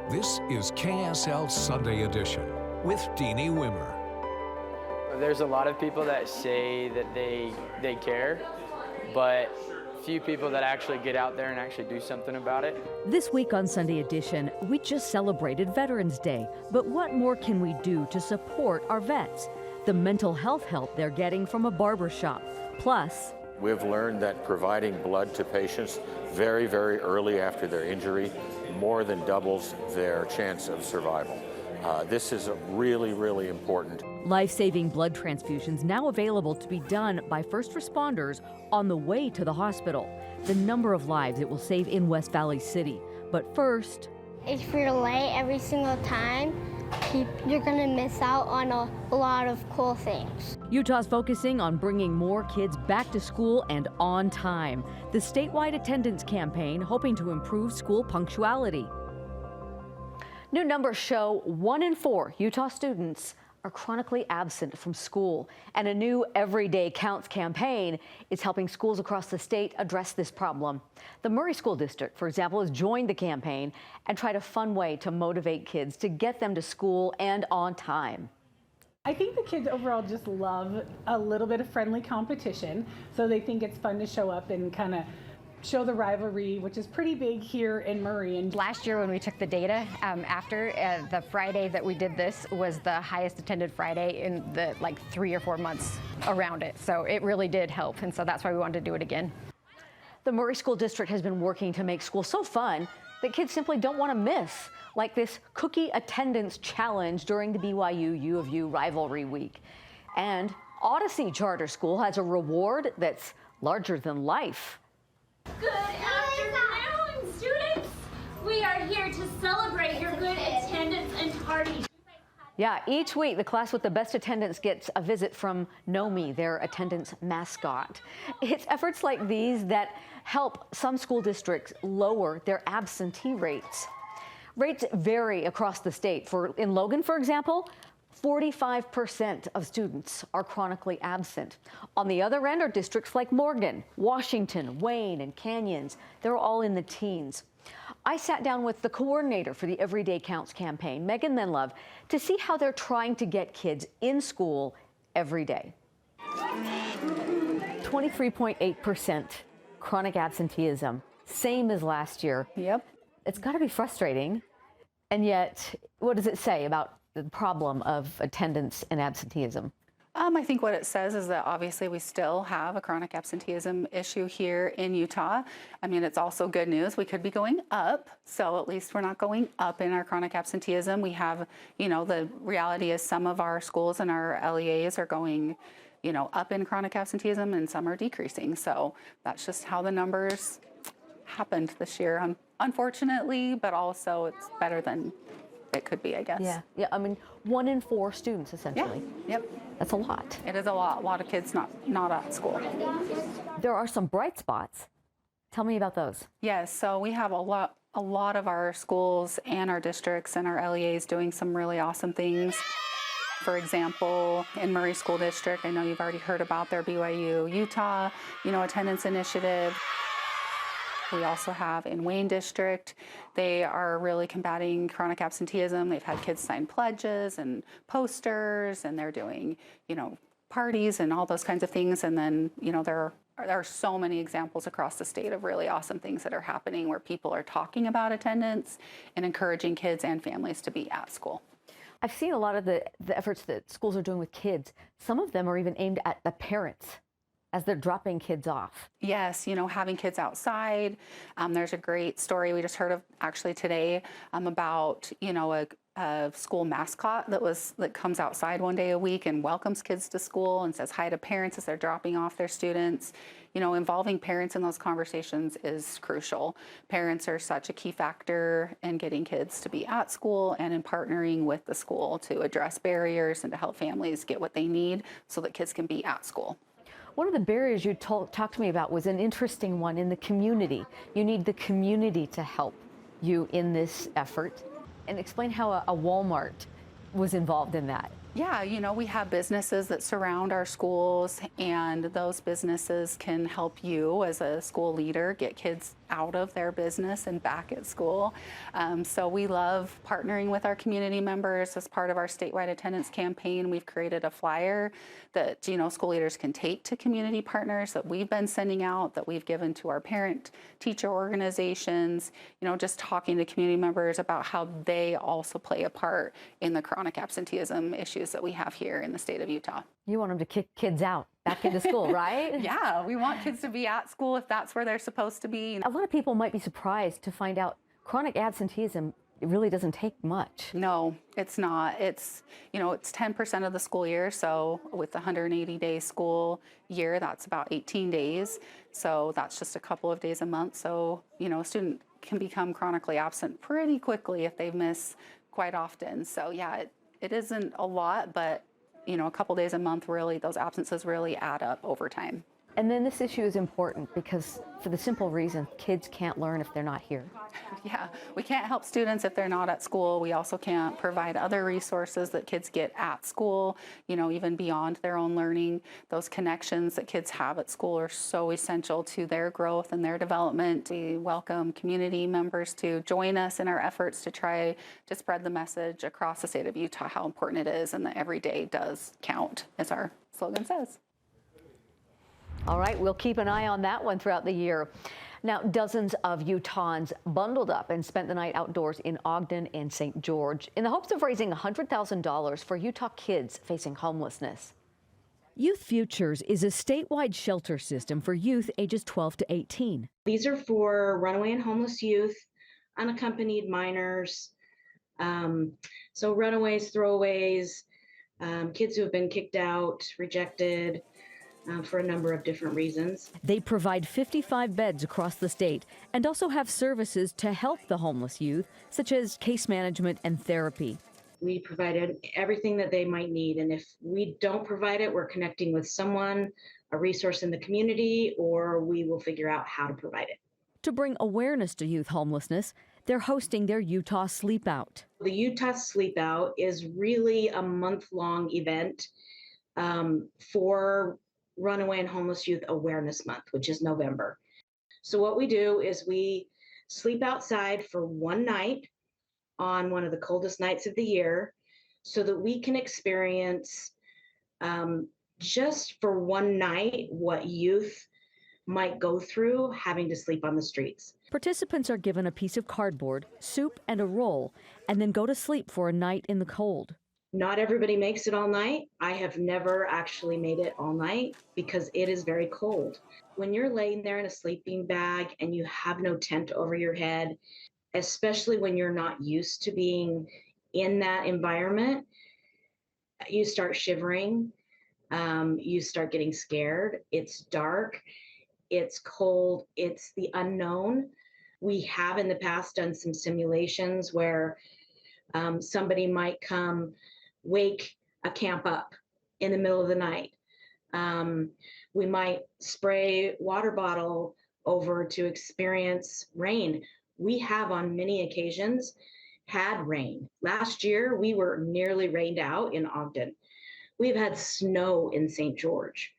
This is KSL Sunday Edition with Deanie Wimmer. There's a lot of people that say that they care, but few people that actually get out there and actually do something about it. This week on Sunday Edition, we just celebrated Veterans Day, but what more can we do to support our vets? The mental health help they're getting from a barbershop. Plus, we've learned that providing blood to patients very, very early after their injury more than doubles their chance of survival. This is really, really important. Life-saving blood transfusions now available to be done by first responders on the way to the hospital. The number of lives it will save in West Valley City. But first, if you're late every single time, you're going to miss out on a lot of cool things. Utah's focusing on bringing more kids back to school and on time. The statewide attendance campaign hoping to improve school punctuality. New numbers show 1 in 4 Utah students are chronically absent from school, and a new Everyday Counts campaign is helping schools across the state address this problem. The Murray School District, for example, has joined the campaign and tried a fun way to motivate kids to get them to school and on time. I think the kids overall just love a little bit of friendly competition, so they think it's fun to show up and kind of show the rivalry, which is pretty big here in Murray. And last year when we took the data after the Friday that we did this was the highest attended Friday in the 3 or 4 months around it. So it really did help. And so that's why we wanted to do it again. The Murray School District has been working to make school so fun that kids simply don't want to miss, like this cookie attendance challenge during the BYU U of U rivalry week. And Odyssey Charter School has a reward that's larger than life. Good afternoon, students. We are here to celebrate your good attendance and tardy. Yeah, each week the class with the best attendance gets a visit from Nomi, their attendance mascot. It's efforts like these that help some school districts lower their absentee rates. Rates vary across the state. In Logan, for example, 45% of students are chronically absent. On the other end are districts like Morgan, Washington, Wayne, and Canyons. They're all in the teens. I sat down with the coordinator for the Everyday Counts campaign, Megan Menlove, to see how they're trying to get kids in school every day. 23.8% chronic absenteeism, same as last year. Yep. It's got to be frustrating. And yet, what does it say about the problem of attendance and absenteeism? I think what it says is that obviously we still have a chronic absenteeism issue here in Utah. I mean, it's also good news. We could be going up, so at least we're not going up in our chronic absenteeism. We have, the reality is some of our schools and our LEAs are going, up in chronic absenteeism and some are decreasing. So that's just how the numbers happened this year, unfortunately, but also it's better than it could be, I guess. Yeah. I mean, 1 in 4 students, essentially. Yeah. Yep. That's a lot. It is a lot. A lot of kids not at school. There are some bright spots. Tell me about those. Yes. So we have a lot of our schools and our districts and our LEAs doing some really awesome things. For example, in Murray School District, I know you've already heard about their BYU Utah, attendance initiative. We also have in Wayne District, they are really combating chronic absenteeism. They've had kids sign pledges and posters, and they're doing, parties and all those kinds of things. And then, there are so many examples across the state of really awesome things that are happening where people are talking about attendance and encouraging kids and families to be at school. I've seen a lot of the efforts that schools are doing with kids. Some of them are even aimed at the parents as they're dropping kids off. Yes, having kids outside. There's a great story we just heard of actually today about, a school mascot that comes outside one day a week and welcomes kids to school and says hi to parents as they're dropping off their students. Involving parents in those conversations is crucial. Parents are such a key factor in getting kids to be at school and in partnering with the school to address barriers and to help families get what they need so that kids can be at school. One of the barriers you talked to me about was an interesting one in the community. You need the community to help you in this effort. And explain how a Walmart was involved in that. Yeah, we have businesses that surround our schools, and those businesses can help you as a school leader get kids out of their business and back at school. So we love partnering with our community members. As part of our statewide attendance campaign, we've created a flyer that school leaders can take to community partners that we've been sending out, that we've given to our parent teacher organizations, just talking to community members about how they also play a part in the chronic absenteeism issues that we have here in the state of Utah. You want them to kick kids out back into school, right? Yeah, we want kids to be at school if that's where they're supposed to be. A lot of people might be surprised to find out chronic absenteeism, it really doesn't take much. No, it's not. It's 10% of the school year. So with the 180-day school year, that's about 18 days. So that's just a couple of days a month. So, a student can become chronically absent pretty quickly if they miss quite often. So yeah, it isn't a lot, but a couple days a month, really, those absences really add up over time. And then this issue is important because for the simple reason, kids can't learn if they're not here. Yeah, we can't help students if they're not at school. We also can't provide other resources that kids get at school, even beyond their own learning. Those connections that kids have at school are so essential to their growth and their development. We welcome community members to join us in our efforts to try to spread the message across the state of Utah how important it is and that every day does count, as our slogan says. All right, we'll keep an eye on that one throughout the year. Now, dozens of Utahns bundled up and spent the night outdoors in Ogden and St. George in the hopes of raising $100,000 for Utah kids facing homelessness. Youth Futures is a statewide shelter system for youth ages 12 to 18. These are for runaway and homeless youth, unaccompanied minors, so runaways, throwaways, kids who have been kicked out, rejected, for a number of different reasons. They provide 55 beds across the state and also have services to help the homeless youth, such as case management and therapy. We provided everything that they might need, and if we don't provide it, we're connecting with someone, a resource in the community, or we will figure out how to provide it. To bring awareness to youth homelessness, they're hosting their Utah Sleep Out. The Utah Sleep Out is really a month-long event for Runaway and Homeless Youth Awareness Month, which is November. So what we do is we sleep outside for one night on one of the coldest nights of the year so that we can experience just for one night what youth might go through having to sleep on the streets. Participants are given a piece of cardboard, soup, and a roll, and then go to sleep for a night in the cold. Not everybody makes it all night. I have never actually made it all night because it is very cold. When you're laying there in a sleeping bag and you have no tent over your head, especially when you're not used to being in that environment, you start shivering, you start getting scared. It's dark, it's cold, it's the unknown. We have in the past done some simulations where somebody might come wake a camp up in the middle of the night. We might spray water bottle over to experience rain. We have on many occasions had rain. Last year, we were nearly rained out in Ogden. We've had snow in St. George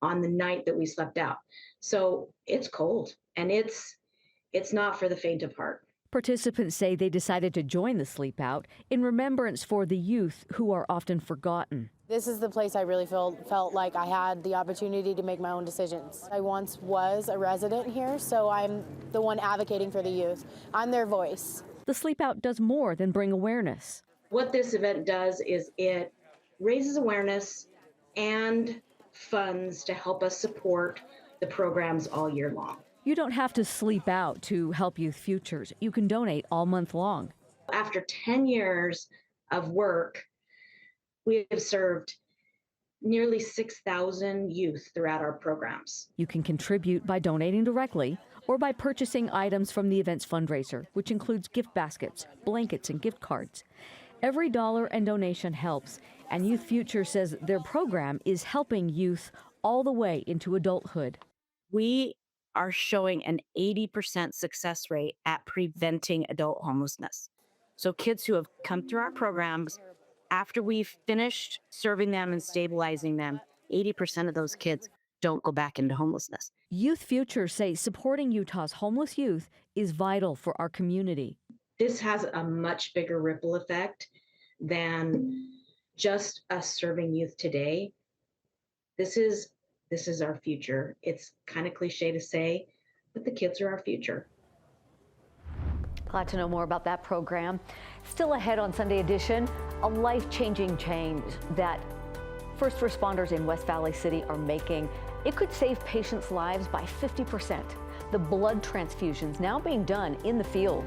on the night that we slept out. So it's cold, and it's not for the faint of heart. Participants say they decided to join the Sleep Out in remembrance for the youth who are often forgotten. This is the place I really felt like I had the opportunity to make my own decisions. I once was a resident here, so I'm the one advocating for the youth. I'm their voice. The Sleep Out does more than bring awareness. What this event does is it raises awareness and funds to help us support the programs all year long. You don't have to sleep out to help Youth Futures. You can donate all month long. After 10 years of work, we have served nearly 6,000 youth throughout our programs. You can contribute by donating directly or by purchasing items from the event's fundraiser, which includes gift baskets, blankets, and gift cards. Every dollar and donation helps, and Youth Future says their program is helping youth all the way into adulthood. We are showing an 80% success rate at preventing adult homelessness. So kids who have come through our programs after we've finished serving them and stabilizing them, 80% of those kids don't go back into homelessness. Youth Future say supporting Utah's homeless youth is vital for our community. This has a much bigger ripple effect than just us serving youth today. This is our future. It's kind of cliche to say, but the kids are our future. Glad to know more about that program. Still ahead on Sunday Edition, a life-changing change that first responders in West Valley City are making. It could save patients' lives by 50%. The blood transfusions now being done in the field.